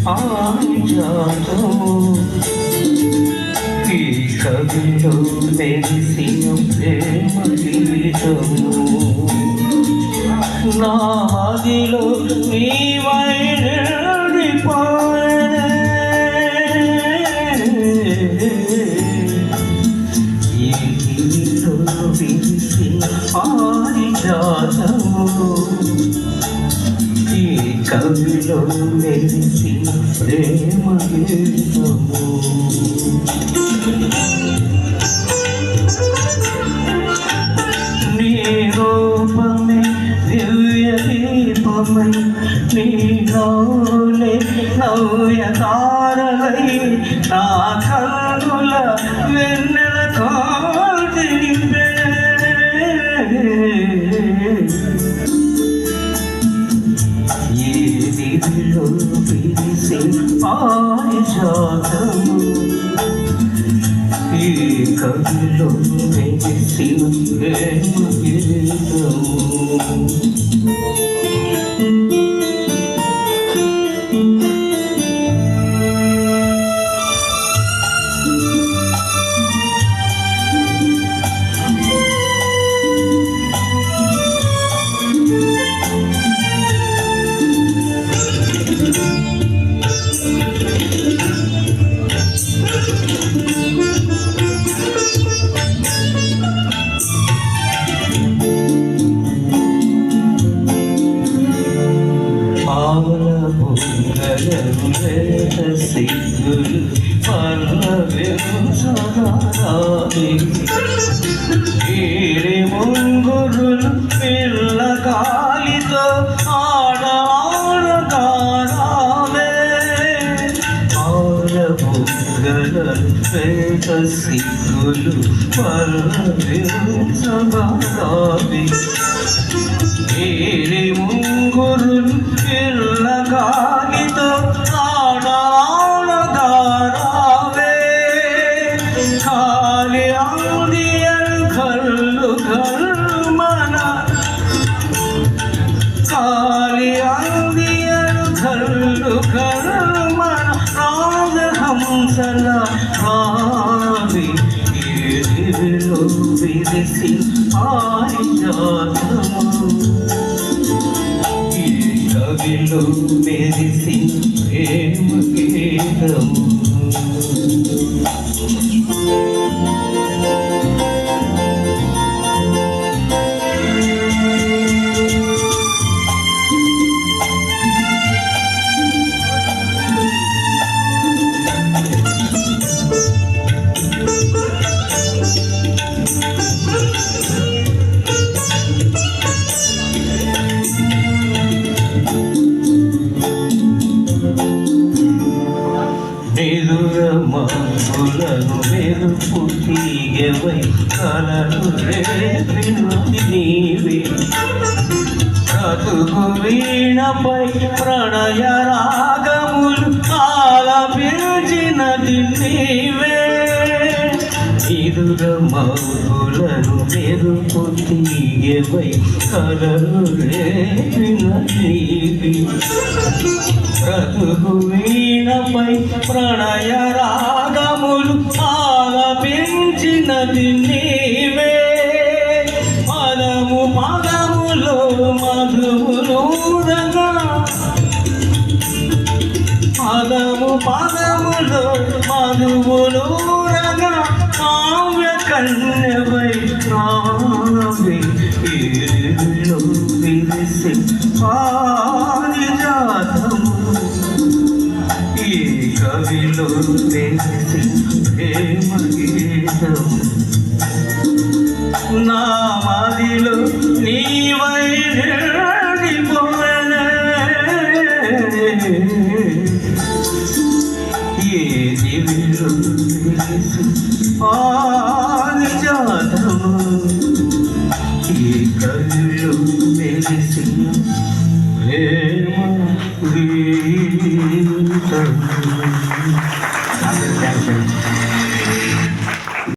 పారిజాతము ఈ కవిలో మెరిసిన ప్రేమ గీతము నా మదిలో నీవై నిండిపోయెనే ఈ కవిలో మెరిసిన పారిజాతము ఈ కవిలో మెరిసిన ప్రేమ గీతము నీ రూపమే దివ్య దీపమై నీ నవ్వులే నవ్య తారలై నా కన్నుల వెన్నెల కాంతి నింపే ఈ దివిలో విరిసే పారిజాతము ఈ కవిలో మెరిసిన ప్రేమ గీతము సిగ్గులు పల్లవించరాది ఏరే ముంగురులు పిల్ల కాలితో ఆడగారావే ఆడబుగ్గలు పేట సిగ్గులు పల్లవించరాది ఏరే ముంగురులు పిల్ల కాలితో హంసల ఆవి ఏదిలో విరిసి పారిజాతము ఈ కవిలో మెరిసి ప్రేమ గీతము మధులను మెరుపు తీగవై కలలు రేపినది నీవే బ్రతుకు వీణపై ప్రణయ రాగములు ఆలపించినది నీవే మధులను మెరుపు తీగవై కలలు రేపినది నీవే బ్రతుకు వీణపై ప్రణయ రాగములు ఆలపించినది నీవే పదము పదములో మధువులూరగా పదము పదములో మధువులూరగా కావ్య కన్యవై రావే ఏదిలో విరిసి పారిజాతము ఈ కవిలో మెరిసి ప్రేమ గీతము నా మదిలో నీవై నిండిపోయెనే ఈ దివిలో విరిసి